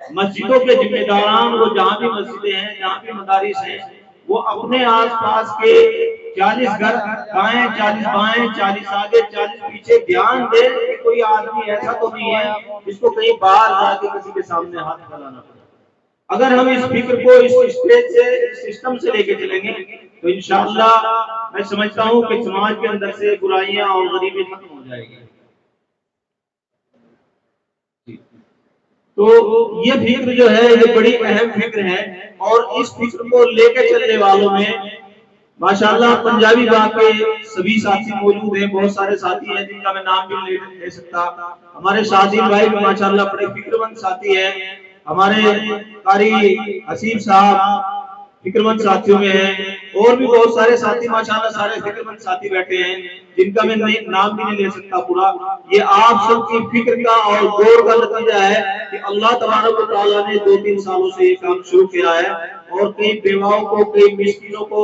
مسجدوں کے ذمہ داران، وہ جہاں بھی مسجدیں ہیں، جہاں بھی مدارس ہیں، وہ اپنے آس پاس کے 40 گھر دائیں، 40 بائیں، 40 آگے، 40 پیچھے دھیان دے کہ کوئی آدمی ایسا تو نہیں ہے جس کو کہیں باہر جا کے کسی کے سامنے ہاتھ پھیلانا پڑے۔ اگر ہم اس فکر کو اس اسٹیج سے، اس سسٹم سے لے کے چلیں گے تو انشاءاللہ میں سمجھتا ہوں کہ سماج کے اندر سے برائیاں اور غریبی ختم ہو جائے گی۔ تو یہ فکر جو ہے یہ بڑی اہم فکر ہے، اور اس فکر کو لے کے چلنے والوں میں ماشاءاللہ پنجابی باغ کے سبھی ساتھی موجود ہیں۔ بہت سارے ساتھی ہیں جن کا میں نام بھی نہیں لے سکتا۔ ہمارے شادی بھائی ماشاءاللہ بڑے فکر مند ساتھی ہیں۔ ہمارے قاری حسیب صاحب فکر مند ساتھیوں میں ہیں، اور بھی بہت سارے ساتھی ماشاءاللہ سارے فکر مند ساتھی بیٹھے ہیں جن کا میں نام بھی نہیں لے سکتا پورا۔ یہ آپ سب کی فکر کا اور غور کا نتیجہ ہے کہ اللہ تبارک و تعالیٰ نے 2-3 سالوں سے یہ کام شروع کیا ہے، اور کئی بیواؤں کو، کئی مسکینوں کو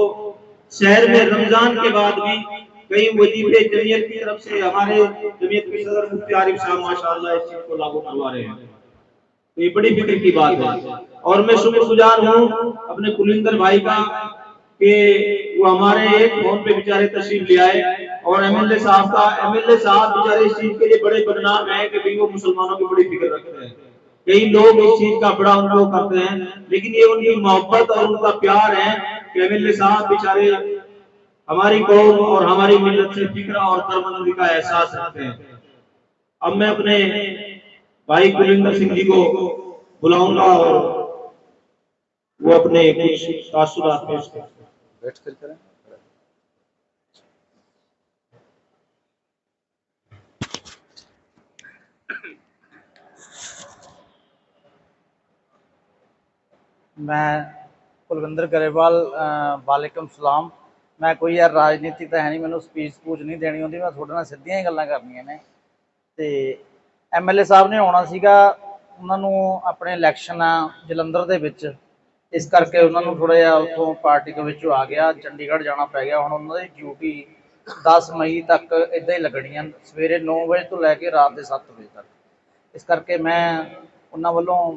شہر میں رمضان کے بعد بھی کئی وظیفے جمعیت کی طرف سے ہمارے جمعیت کے صدر مفتی عارف صاحب ماشاءاللہ اس چیز کو لاگو کروا رہے ہیں۔ تو یہ بڑی فکر کی بات ہے، اور میں شکر گزار ہوں اپنے کلندر بھائی کا کہ وہ ہمارے ایک فون پہ بیچارے تشریف لے آئے، اور ایم ایل اے صاحب کا، ایم ایل اے صاحب بیچارے اس چیز کے لیے بڑے بدنام ہیں کہ وہ مسلمانوں کی بڑی فکر رکھتے ہیں۔ کئی لوگ اس چیز کا بڑا ان کو کرتے ہیں، لیکن یہ ان کی محبت اور ان کا پیار ہے کہ ایم ایل اے صاحب بیچارے ہماری قوم اور ہماری ملت سے فکر اور درمندی کا احساس رکھتے ہیں۔ اب میں اپنے بھائی کلندر سنگھ جی کو بلاؤں گا اور وہ اپنے کچھ تاثرات پیش کریں. بیٹھ کر کریں. میں ਕੁਲਵਿੰਦਰ ਗਰੇਵਾਲ ਵਾਲੇਕਮ ਸਲਾਮ। ਮੈਂ ਕੋਈ ਯਾਰ ਰਾਜਨੀਤੀ ਤਾਂ ਹੈ ਨਹੀਂ, ਮੈਨੂੰ ਸਪੀਚ ਸਪੂਚ ਨਹੀਂ ਦੇਣੀ ਹੁੰਦੀ, ਮੈਂ ਤੁਹਾਡੇ ਨਾਲ ਸਿੱਧੀਆਂ ਹੀ ਗੱਲਾਂ ਕਰਨੀਆਂ ਨੇ। ਤੇ ਐਮਐਲਏ ਸਾਹਿਬ ਨੇ ਆਉਣਾ ਸੀਗਾ, ਉਹਨਾਂ ਨੂੰ ਆਪਣੇ ਇਲੈਕਸ਼ਨ ਆ ਜਲੰਧਰ ਦੇ ਵਿੱਚ, ਇਸ ਕਰਕੇ ਉਹਨਾਂ ਨੂੰ ਥੋੜ੍ਹਾ ਜਿਹਾ ਉੱਥੋਂ ਪਾਰਟੀ ਦੇ ਵਿੱਚੋਂ ਆ ਗਿਆ, ਚੰਡੀਗੜ੍ਹ ਜਾਣਾ ਪੈ ਗਿਆ। ਹੁਣ ਉਹਨਾਂ ਦੀ ਡਿਊਟੀ 10 ਮਈ ਤੱਕ ਇੱਦਾਂ ਹੀ ਲੱਗਣੀ ਆ, ਸਵੇਰੇ 9 ਵਜੇ ਤੋਂ ਲੈ ਕੇ ਰਾਤ ਦੇ 7 ਵਜੇ ਤੱਕ। ਇਸ ਕਰਕੇ ਮੈਂ ਉਹਨਾਂ ਵੱਲੋਂ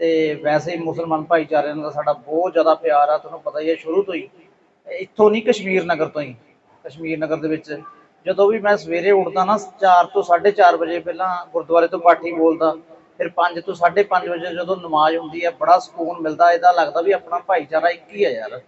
ਤੇ ਵੈਸੇ ਹੀ ਮੁਸਲਮਾਨ ਭਾਈਚਾਰੇ ਨਾਲ ਸਾਡਾ ਬਹੁਤ ਜ਼ਿਆਦਾ ਪਿਆਰ ਆ, ਤੁਹਾਨੂੰ ਪਤਾ ਹੀ ਹੈ ਸ਼ੁਰੂ ਤੋਂ ਹੀ। ਇੱਥੋਂ ਨਹੀਂ, ਕਸ਼ਮੀਰ ਨਗਰ ਤੋਂ ਹੀ। ਕਸ਼ਮੀਰ ਨਗਰ ਦੇ ਵਿੱਚ ਜਦੋਂ ਵੀ ਮੈਂ ਸਵੇਰੇ ਉੱਠਦਾ ਨਾ 4 ਤੋਂ 4:30 ਵਜੇ ਪਹਿਲਾਂ ਗੁਰਦੁਆਰੇ ਤੋਂ ਪਾਠੀ ਬੋਲਦਾ, ਫਿਰ 5 ਤੋਂ 5:30 ਵਜੇ ਜਦੋਂ ਨਮਾਜ਼ ਹੁੰਦੀ ਹੈ, ਬੜਾ ਸਕੂਨ ਮਿਲਦਾ। ਇੱਦਾਂ ਲੱਗਦਾ ਵੀ ਆਪਣਾ ਭਾਈਚਾਰਾ ਇੱਕ ਹੀ ਹੈ ਯਾਰ,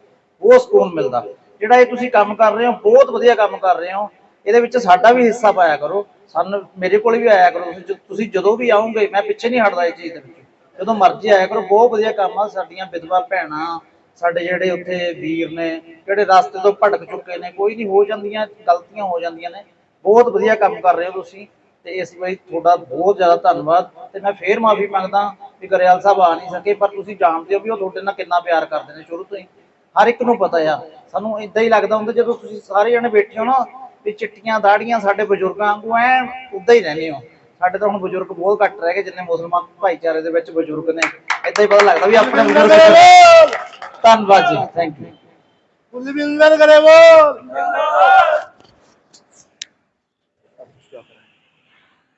ਬਹੁਤ ਸਕੂਨ ਮਿਲਦਾ। ਜਿਹੜਾ ਇਹ ਤੁਸੀਂ ਕੰਮ ਕਰ ਰਹੇ ਹੋ, ਬਹੁਤ ਵਧੀਆ ਕੰਮ ਕਰ ਰਹੇ ਹੋ, ਇਹਦੇ ਵਿੱਚ ਸਾਡਾ ਵੀ ਹਿੱਸਾ ਪਾਇਆ ਕਰੋ। ਸਾਨੂੰ, ਮੇਰੇ ਕੋਲ ਵੀ ਆਇਆ ਕਰੋ, ਤੁਸੀਂ ਜਦੋਂ ਵੀ ਆਉਂਗੇ, ਮੈਂ ਪਿੱਛੇ ਨਹੀਂ ਹਟਦਾ ਇਸ ਚੀਜ਼ ਦੇ ਵਿੱਚ, ਜਦੋਂ ਮਰਜ਼ੀ ਆਇਆ ਕਰੋ। ਬਹੁਤ ਵਧੀਆ ਕੰਮ ਆ। ਸਾਡੀਆਂ ਵਿਧਵਾ ਭੈਣਾਂ, ਸਾਡੇ ਜਿਹੜੇ ਉੱਥੇ ਵੀਰ ਨੇ ਜਿਹੜੇ ਰਸਤੇ ਤੋਂ ਭਟਕ ਚੁੱਕੇ ਨੇ, ਕੋਈ ਨਹੀਂ, ਹੋ ਜਾਂਦੀਆਂ ਗਲਤੀਆਂ, ਹੋ ਜਾਂਦੀਆਂ ਨੇ। ਬਹੁਤ ਵਧੀਆ ਕੰਮ ਕਰ ਰਹੇ ਹੋ ਤੁਸੀਂ, ਤੇ ਇਸ ਲਈ ਤੁਹਾਡਾ ਬਹੁਤ ਜ਼ਿਆਦਾ ਧੰਨਵਾਦ। ਤੇ ਮੈਂ ਫੇਰ ਮਾਫੀ ਮੰਗਦਾ ਵੀ ਗਰੇਵਾਲ ਸਾਹਿਬ ਆ ਨਹੀਂ ਸਕੇ, ਪਰ ਤੁਸੀਂ ਜਾਣਦੇ ਹੋ ਵੀ ਉਹ ਤੁਹਾਡੇ ਨਾਲ ਕਿੰਨਾ ਪਿਆਰ ਕਰਦੇ ਨੇ ਸ਼ੁਰੂ ਤੋਂ ਹੀ, ਹਰ ਇੱਕ ਨੂੰ ਪਤਾ ਆ। ਸਾਨੂੰ ਇੱਦਾਂ ਹੀ ਲੱਗਦਾ ਹੁੰਦਾ ਜਦੋਂ ਤੁਸੀਂ ਸਾਰੇ ਜਣੇ ਬੈਠੇ ਹੋ ਨਾ, ਵੀ ਚਿੱਟੀਆਂ ਦਾੜੀਆਂ ਸਾਡੇ ਬਜ਼ੁਰਗਾਂ ਵਾਂਗੂ ਐਂ ਉੱਦਾਂ ਹੀ ਰਹਿੰਦੇ ਹੋ। ਸਾਡੇ ਤਾਂ ਹੁਣ ਬਜ਼ੁਰਗ ਬਹੁਤ ਘੱਟ ਰਹਿ ਗਏ, ਜਿੰਨੇ ਮੁਸਲਮਾਨ ਭਾਈਚਾਰੇ ਦੇ ਵਿੱਚ ਬਜ਼ੁਰਗ ਨੇ। ਏਦਾਂ ਹੀ ਪਤਾ ਲੱਗਦਾ ਵੀ ਆਪਣੇ ਬਜ਼ੁਰਗ। ਧੰਨਵਾਦ ਜੀ, ਥੈਂਕ ਯੂ। ਕੁਲਵਿੰਦਰ ਗਰੇਵਾਲ।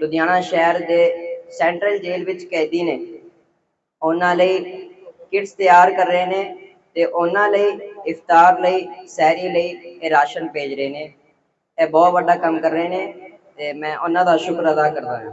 ਲੁਧਿਆਣਾ ਸ਼ਹਿਰ ਦੇ ਸੈਂਟਰਲ ਜੇਲ੍ਹ ਵਿੱਚ ਕੈਦੀ ਨੇ, ਉਹਨਾਂ ਲਈ ਕਿਟਸ ਤਿਆਰ ਕਰ ਰਹੇ ਨੇ ਤੇ ਉਹਨਾਂ ਲਈ ਇਫਤਾਰ ਲਈ, ਸਹਿਰੀ ਲਈ ਇਹ ਰਾਸ਼ਨ ਭੇਜ ਰਹੇ ਨੇ। ਇਹ ਬਹੁਤ ਵੱਡਾ ਕੰਮ ਕਰ ਰਹੇ ਨੇ ਤੇ ਮੈਂ ਉਹਨਾਂ ਦਾ ਸ਼ੁਕਰ ਅਦਾ ਕਰਦਾ ਹਾਂ।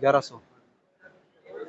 1100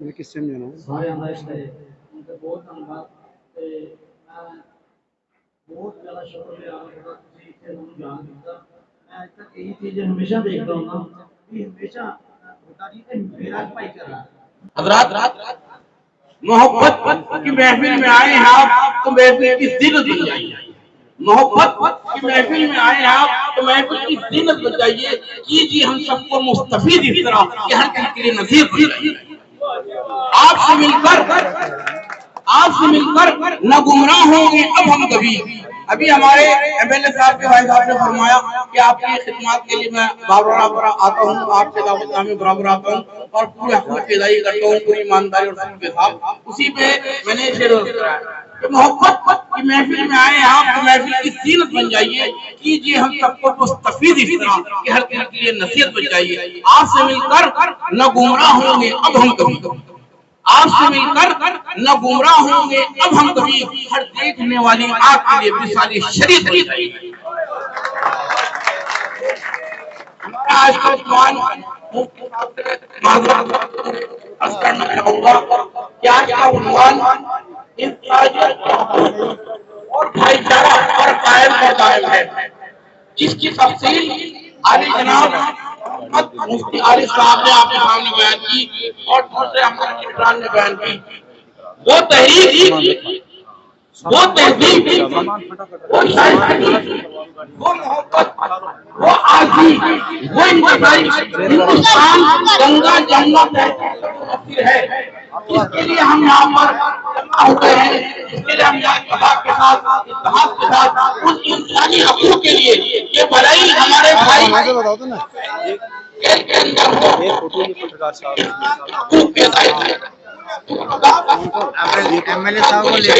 میں کس سے جانا سارے اندر بہت دھنیہ بہت زیادہ شکریہ جان دیتا میں آج تک یہی چیزیں ہمیشہ دیکھتا ہوں نا کہ ہمیشہ ہوتا نہیں کہ میرا بھائی چلا حضرات محبت کی محفل میں آئے ہیں آپ تو محفل کی زینت بن جائیے. محبت کی محفل میں آئے ہیں آپ تو محفل کی زینت بن جائیے. کیجیے ہم سب کو مستفید اس طرح کہ ہر کسی کے لیے نصیب بن جائیے. آپ سے مل کر نہ گمراہ ہوں گے اب ہم کبھی. ابھی ہمارے ایم ایل اے صاحب کے بھائی صاحب نے فرمایا کہ آپ کی خدمات کے لیے میں برابر آتا ہوں, آپ سے دعوت نامے برابر آتا ہوں اور پورے حقوق کی ادائیگی کرتا ہوں پوری ایمانداری اور سب کے ساتھ. اسی پہ میں نے شعر کرایا کہ محبت کی محفل میں آئے ہیں آپ تو محفل کی زینت بن جائیے. کیجیے ہم سب کو مستفید اس طرح کہ ہر کسی کے لیے نصیحت بن جائیے. آپ سے مل کر نہ گمراہ ہوں گے اب ہم کبھی. آپ سے مل کر نہ گمراہ ہوں گے اب ہم کبھی. ہر دیکھنے والی آنکھ کے لیے مثالی شریعت بن جائیے. آج کا عنوان کہ آج کا عنوان انسانیت اور بھائی چارہ اور قائم اور دائم ہے, جس کی تفصیل عالی جناب مفتی عارف صاحب نے آپ کے سامنے بیان کی اور دوسرے ہمارے کپتان نے بیان کی. وہ تحریک, وہ تہذیب, وہ شائستگی, وہ محبت, وہ عاجزی, وہ انتظاری ہندوستان گنگا جمنا تحصیل ہے جس کے لیے ہم یہاں پر جمع ہوئے ہیں. اس کے لیے ہم یہاں اتفاق کے ساتھ اتحاد کے ساتھ اس انسانی حقوق کے لیے یہ بھلائی ہمارے بھائی کے اندر حقوق کے تحت ایم ایل اے صاحب کو لے کر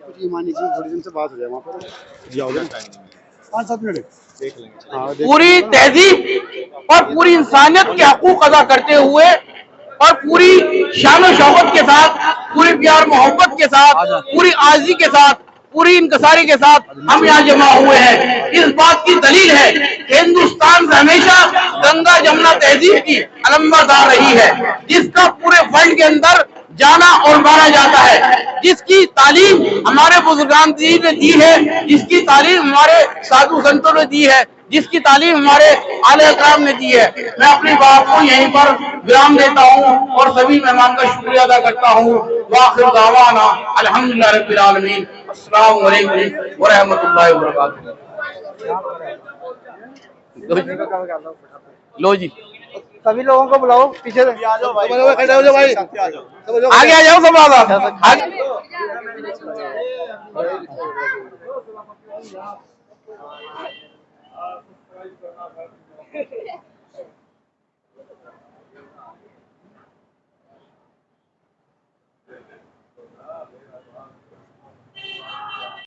کچھ ایمانی چیز تھوڑی دن سے بات ہو جائے وہاں پر جی آؤ 5-7 منٹ دیکھ لیں گے. پوری تہذیب اور پوری انسانیت کے حقوق ادا کرتے ہوئے اور پوری شان و شوقت کے ساتھ, پوری پیار محبت کے ساتھ, پوری عاجزی کے ساتھ, پوری انکساری کے ساتھ ہم یہاں جمع ہوئے ہیں. اس بات کی دلیل ہے کہ ہندوستان سے ہمیشہ گنگا جمنا تہذیب کی علمبردار رہی ہے, جس کا پورے ورلڈ کے اندر جانا اور مانا جاتا ہے, جس کی تعلیم ہمارے بزرگان نے دی ہے, جس کی تعلیم ہمارے سادھو سنتوں نے دی ہے, جس کی تعلیم ہمارے اعلی اکرام نے دی ہے. میں اپنی بات کو یہیں پر ورام دیتا ہوں اور سبھی مہمان کا شکریہ ادا کرتا ہوں. وآخر دعوانا الحمدللہ رب العالمین. السلام علیکم ورحمۃ اللہ وبرکاتہ. لو جی سبھی لوگوں کو بلاؤ پیچھے سے کھڑے ہو جاؤ بھائی, آگے آ جاؤ سب آگے.